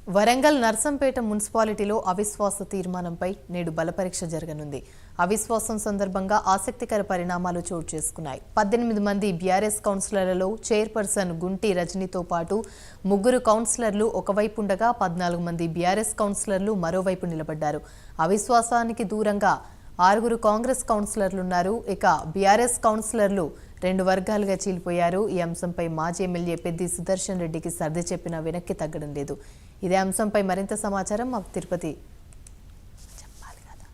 వరంగల్ నర్సంపేట మున్సిపాలిటీలో అవిశ్వాస తీర్మానంపై నేడు బలపరీక్ష జరగనుంది. అవిశ్వాసం సందర్భంగా ఆసక్తికర పరిణామాలు చోటు చేసుకున్నాయి. 18 మంది బీఆర్ఎస్ కౌన్సిలర్లలో చైర్పర్సన్ గుంటి రజనీతో పాటు 3 కౌన్సిలర్లు ఒకవైపు ఉండగా 14 మంది బీఆర్ఎస్ కౌన్సిలర్లు మరోవైపు నిలబడ్డారు. అవిశ్వాసానికి దూరంగా 6 కాంగ్రెస్ కౌన్సిలర్లున్నారు. ఇక బీఆర్ఎస్ కౌన్సిలర్లు 2 వర్గాలుగా చీలిపోయారు. ఈ అంశంపై మాజీ ఎమ్మెల్యే పెద్ది సుదర్శన్ రెడ్డికి సర్ది చెప్పినా వెనక్కి తగ్గడం లేదు. ఇదే అంశంపై మరింత సమాచారం మా తిరుపతి చెప్పాలి కదా.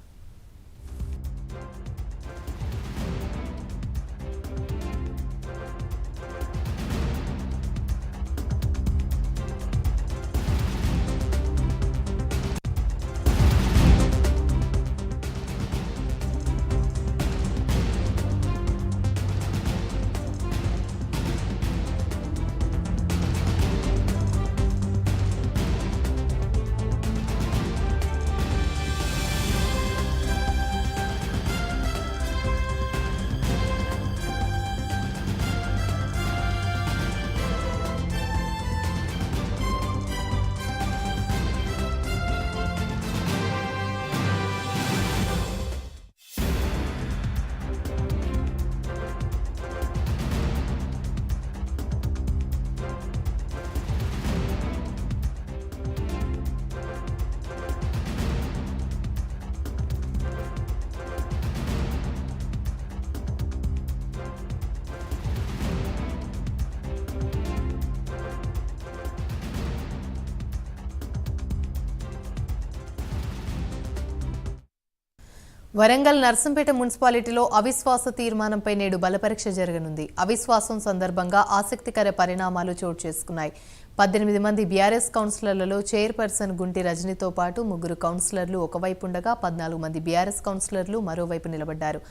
వరంగల్ నర్సంపేట మున్సిపాలిటీలో అవిశ్వాస తీర్మానంపై నేడు బలపరీక్ష జరగనుంది. అవిశ్వాసం సందర్భంగా ఆసక్తికర పరిణామాలు చోటు చేసుకున్నాయి. 18 మంది బీఆర్ఎస్ కౌన్సిలర్లలో చైర్పర్సన్ గుంటి రజనీతో పాటు 3 కౌన్సిలర్లు ఒకవైపు ఉండగా 14 మంది బీఆర్ఎస్ కౌన్సిలర్లు మరోవైపు నిలబడ్డారు.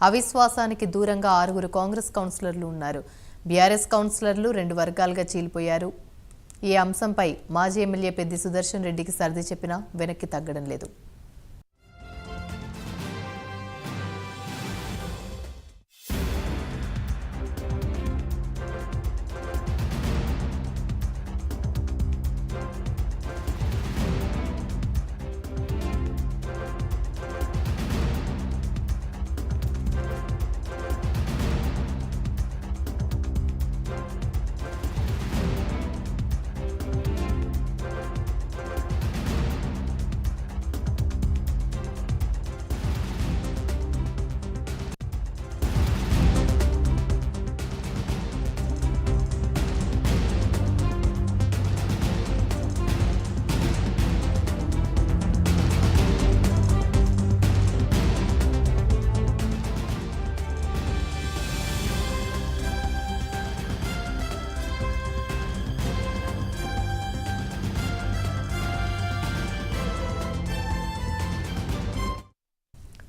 అవిశ్వాసానికి దూరంగా 6 కాంగ్రెస్ కౌన్సిలర్లు ఉన్నారు. బీఆర్ఎస్ కౌన్సిలర్లు 2 వర్గాలుగా చీలిపోయారు. ఈ అంశంపై మాజీ ఎమ్మెల్యే పెద్ది సుదర్శన్ రెడ్డికి సర్ది చెప్పినా వెనక్కి తగ్గడం లేదు.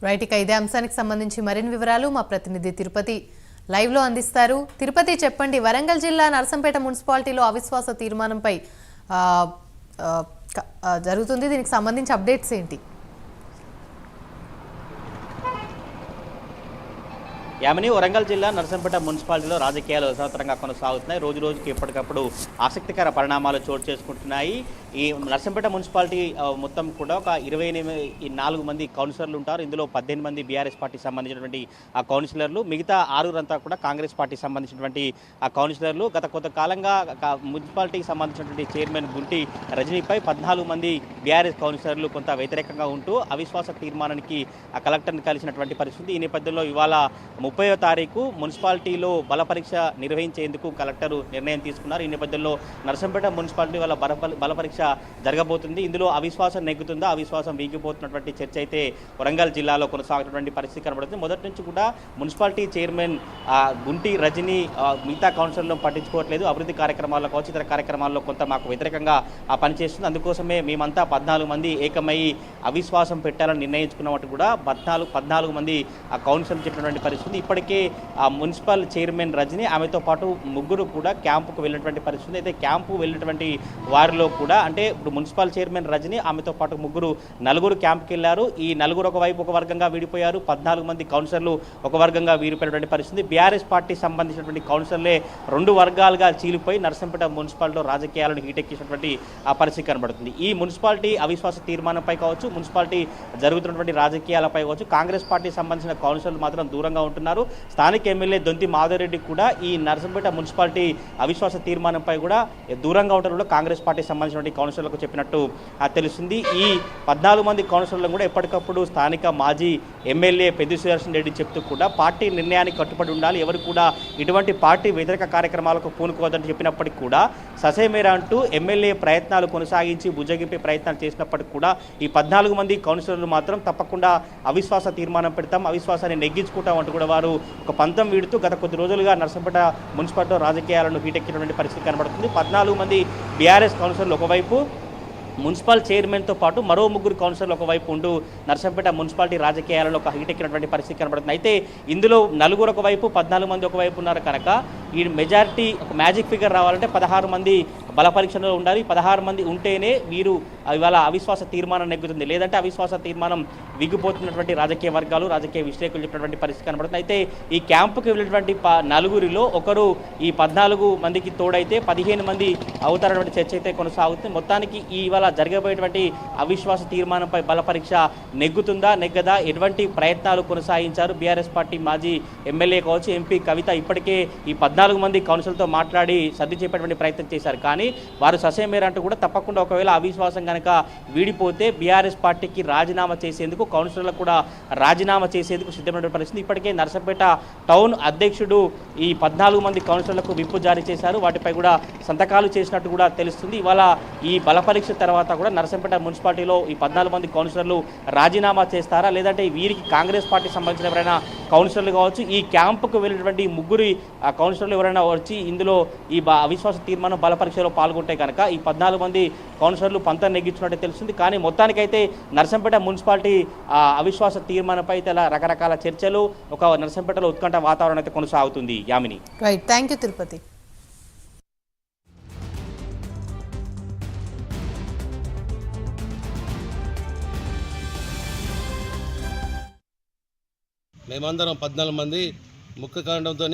రైట్, ఇక ఇదే అంశానికి సంబంధించి మరిన్ని వివరాలు మా ప్రతినిధి తిరుపతి లైవ్లో అందిస్తారు. తిరుపతి, చెప్పండి, వరంగల్ జిల్లా నర్సంపేట మున్సిపాలిటీలో అవిశ్వాస తీర్మానంపై జరుగుతుంది. దీనికి సంబంధించి అప్డేట్స్ ఏంటి? యామిని, వరంగల్ జిల్లా నర్సంపేట మున్సిపాలిటీలో రాజకీయాలు రసవత్తరంగా కొనసాగుతున్నాయి. రోజు రోజుకి ఎప్పటికప్పుడు ఆసక్తికర పరిణామాలు చోటు చేసుకుంటున్నాయి. ఈ నర్సంపేట మున్సిపాలిటీ మొత్తం కూడా ఒక 24 మంది కౌన్సిలర్లు ఉంటారు. ఇందులో 18 మంది బీఆర్ఎస్ పార్టీకి సంబంధించినటువంటి ఆ కౌన్సిలర్లు, మిగతా 6 అంతా కూడా కాంగ్రెస్ పార్టీకి సంబంధించినటువంటి ఆ కౌన్సిలర్లు. గత కొంతకాలంగా మున్సిపాలిటీకి సంబంధించినటువంటి చైర్మన్ గుంటి రజనీపై 14 మంది బీఆర్ఎస్ కౌన్సిలర్లు కొంత వ్యతిరేకంగా ఉంటూ అవిశ్వాస తీర్మానానికి ఆ కలెక్టర్ని కలిసినటువంటి పరిస్థితి. ఈ నేపథ్యంలో ఇవాళ 30వ తారీఖు మున్సిపాలిటీలో బలపరీక్ష నిర్వహించేందుకు కలెక్టర్ నిర్ణయం తీసుకున్నారు. ఈ నేపథ్యంలో నర్సంపేట మున్సిపాలిటీ వల్ల బలపరీక్ష జరగబోతుంది. ఇందులో అవిశ్వాసం నెగ్గుతుందా, అవిశ్వాసం వీగిపోతున్నటువంటి చర్చ అయితే వరంగల్ జిల్లాలో కొనసాగుతున్నటువంటి పరిస్థితి కనబడుతుంది. మొదటి నుంచి కూడా మున్సిపాలిటీ చైర్మన్ గుంటి రజనీ మిగతా కౌన్సిలర్లను పట్టించుకోవట్లేదు. అభివృద్ధి కార్యక్రమాల్లో కావచ్చు, ఇతర కార్యక్రమాల్లో కొంత మాకు వ్యతిరేకంగా పనిచేస్తుంది. అందుకోసమే మేమంతా 14 మంది ఏకమయ్యి అవిశ్వాసం పెట్టాలని నిర్ణయించుకున్నట్టు కూడా 14 మంది కౌన్సిలర్లు చెప్పినటువంటి పరిస్థితి. ఇప్పటికే ఆ మున్సిపల్ చైర్మన్ రజని ఆమెతో పాటు ముగ్గురు కూడా క్యాంపుకు వెళ్ళినటువంటి పరిస్థితి. అయితే క్యాంపు వెళ్ళినటువంటి వారిలో కూడా అంటే ఇప్పుడు మున్సిపల్ చైర్మన్ రజని ఆమెతో పాటు నలుగురు క్యాంప్కి వెళ్ళారు. ఈ నలుగురు ఒకవైపు ఒక వర్గంగా విడిపోయారు. 14 మంది కౌన్సిలర్లు ఒక వర్గంగా విడిపోయినటువంటి పరిస్థితి. బీఆర్ఎస్ పార్టీ సంబంధించినటువంటి కౌన్సిలర్లే 2 వర్గాలుగా చీలిపోయి నర్సంపేట మున్సిపాలిటీలో రాజకీయాలను హీటెక్కించినటువంటి ఆ పరిస్థితి కనబడుతుంది. ఈ మున్సిపాలిటీ అవిశ్వాస తీర్మానంపై కావచ్చు, మున్సిపాలిటీ జరుగుతున్నటువంటి రాజకీయాలపై కావచ్చు, కాంగ్రెస్ పార్టీ సంబంధించిన కౌన్సిలర్లు మాత్రం దూరంగా ఉంటున్నారు. స్థానిక ఎమ్మెల్యే దొంతి మాధవరెడ్డి కూడా ఈ నర్సంపేట మున్సిపాలిటీ అవిశ్వాస తీర్మానంపై కూడా దూరంగా ఉంటారు కూడా కాంగ్రెస్ పార్టీ సంబంధించిన కౌన్సిలర్లకు చెప్పినట్టు తెలుస్తుంది. ఈ 14 మంది కౌన్సిలర్లను కూడా ఎప్పటికప్పుడు స్థానిక మాజీ ఎమ్మెల్యే పెద్ది సుదర్శన్ రెడ్డి చెప్తూ కూడా పార్టీ నిర్ణయానికి కట్టుబడి ఉండాలి, ఎవరు కూడా ఇటువంటి పార్టీ వ్యతిరేక కార్యక్రమాలకు పూనుకోవద్దని చెప్పినప్పటికీ కూడా ససేమేరా అంటూ ఎమ్మెల్యే ప్రయత్నాలు కొనసాగించి బుజ్జగింపే ప్రయత్నాలు చేసినప్పటికీ కూడా ఈ 14 మంది కౌన్సిలర్లు మాత్రం తప్పకుండా అవిశ్వాస తీర్మానం పెడతాం, అవిశ్వాసాన్ని నెగ్గించుకుంటాం అంటూ కూడా వారు ఒక పంతం వీడుతూ గత కొద్ది రోజులుగా నర్సంపేట మున్సిపాలిటీ రాజకీయాలను హీటెక్కినటువంటి పరిస్థితి కనబడుతుంది. 14 మంది బీఆర్ఎస్ కౌన్సిలర్లు ఒకవైపు, మున్సిపల్ చైర్మన్తో పాటు మరో 3 కౌన్సిలర్లు ఒకవైపు ఉంటూ నర్సంపేట మున్సిపాలిటీ రాజకీయాలలో ఒక హీటెక్కినటువంటి పరిస్థితి కనబడుతుంది. అయితే ఇందులో నలుగురు ఒకవైపు 14 మంది ఒకవైపు ఉన్నారు కనుక ఈ మెజారిటీ ఒక మ్యాజిక్ ఫిగర్ రావాలంటే 16 మంది బల పరీక్షలో ఉండాలి. 16 మంది ఉంటేనే వీరు ఇవాళ అవిశ్వాస తీర్మానం నెగ్గుతుంది, లేదంటే అవిశ్వాస తీర్మానం విగ్గిపోతున్నటువంటి రాజకీయ వర్గాలు, రాజకీయ విశ్లేషకులు చెప్పినటువంటి పరిస్థితి కనబడుతుంది. అయితే ఈ క్యాంపుకి వెళ్ళినటువంటి నలుగురిలో ఒకరు ఈ 14 మందికి తోడైతే 15 మంది అవుతారన్నటువంటి చర్చ అయితే కొనసాగుతుంది. మొత్తానికి ఇవాళ జరగబోయేటువంటి అవిశ్వాస తీర్మానంపై బల పరీక్ష నెగ్గుతుందా నెగ్గదా, ఎటువంటి ప్రయత్నాలు కొనసాగించారు బీఆర్ఎస్ పార్టీ మాజీ ఎమ్మెల్యే కావచ్చు, ఎంపీ కవిత ఇప్పటికే ఈ 14 మంది కౌన్సిలర్తో మాట్లాడి సర్ది చెప్పేటువంటి ప్రయత్నం చేశారు. కానీ వారు ససేమేర అంటూ కూడా తప్పకుండా ఒకవేళ అవిశ్వాసం కనుక వీడిపోతే బీఆర్ఎస్ పార్టీకి రాజీనామా చేసేందుకు, కౌన్సిలర్లకు కూడా రాజీనామా చేసేందుకు సిద్ధమైన పరిస్థితి. ఇప్పటికే నర్సంపేట టౌన్ అధ్యక్షుడు ఈ 14 మంది కౌన్సిలర్లకు విప్పు జారీ చేశారు, వాటిపై కూడా సంతకాలు చేసినట్టు కూడా తెలుస్తుంది. ఇవాళ ఈ బల పరీక్ష తర్వాత కూడా నర్సంపేట మున్సిపాలిటీలో ఈ 14 మంది కౌన్సిలర్లు రాజీనామా చేస్తారా, లేదంటే వీరికి కాంగ్రెస్ పార్టీ సంబంధించిన ఎవరైనా కౌన్సిలర్లు కావచ్చు, ఈ క్యాంపుకు వెళ్ళినటువంటి 3 కౌన్సిలర్లు ఎవరైనా వచ్చి ఇందులో ఈ అవిశ్వాస తీర్మానం బల పరీక్షలో పాల్గొంటే కనుక ఈ 14 మంది కౌన్సిలర్లు పంతం నెగ్గించినట్టే తెలుస్తుంది. కానీ మొత్తానికైతే నర్సంపేట మున్సిపాలిటీ అవిశ్వాస తీర్మానంపై అయితే రకరకాల చర్చలు, ఒక నర్సంపేటలో ఉత్కంఠ వాతావరణం అయితే కొనసాగుతుంది. Yamini. Right, thank you Tirupati. మేమందరం 14 మంది ముఖ్య కారణంతో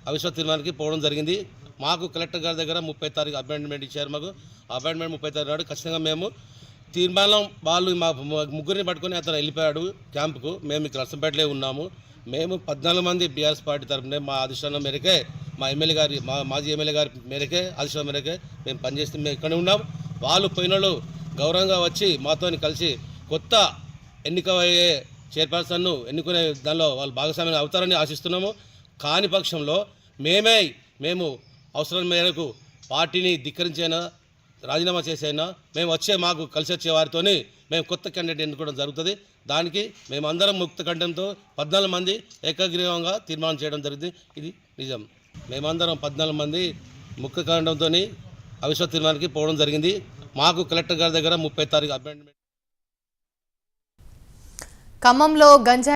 అవిశ్వాస తీర్మానానికి పోవడం జరిగింది. మాకు కలెక్టర్ గారి దగ్గర 30 తారీఖు అపాయింట్మెంట్ ఇచ్చారు. మాకు అపాయింట్మెంట్ 30 తారీఖు నాడు ఖచ్చితంగా మేము తీర్మానం, వాళ్ళు మా ముగ్గురిని పట్టుకొని అతను వెళ్ళిపోయాడు క్యాంపుకు. మేము ఇక్కడ నర్సంపేటలో ఉన్నాము. మేము 14 మంది బీఆర్ఎస్ పార్టీ తరఫున మా అధిష్టానం మేరకే, మా ఎమ్మెల్యే గారి, మా మాజీ ఎమ్మెల్యే గారి మేరకే, అధిష్టానం మేరకే మేము పనిచేస్తే మేము ఇక్కడే ఉన్నాం. వాళ్ళు పోయినోళ్ళు గౌరవంగా వచ్చి మాతో కలిసి కొత్త ఎన్నికయ్యే చైర్పర్సన్ను ఎన్నుకునే దానిలో వాళ్ళు భాగస్వామ్యం అవుతారని ఆశిస్తున్నాము. కాని పక్షంలో మేము అవసరం మేరకు పార్టీని ధిక్కరించైనా, రాజీనామా చేసైనా మేము మాకు కలిసి వచ్చే వారితో మేము కొత్త క్యాండిడేట్ ఎన్నుకోవడం జరుగుతుంది. దానికి మేమందరం ముక్త కంఠంతో 14 మంది ఏకగ్రీవంగా తీర్మానం చేయడం జరిగింది. ఇది నిజం. మేమందరం 14 మంది ముఖ్య కారణంతో అవిశ్వాస తీర్మానానికి పోవడం జరిగింది. మాకు కలెక్టర్ గారి దగ్గర 30 తారీఖు అపాయింట్మెంట్. ఖమ్మంలో గంజాయి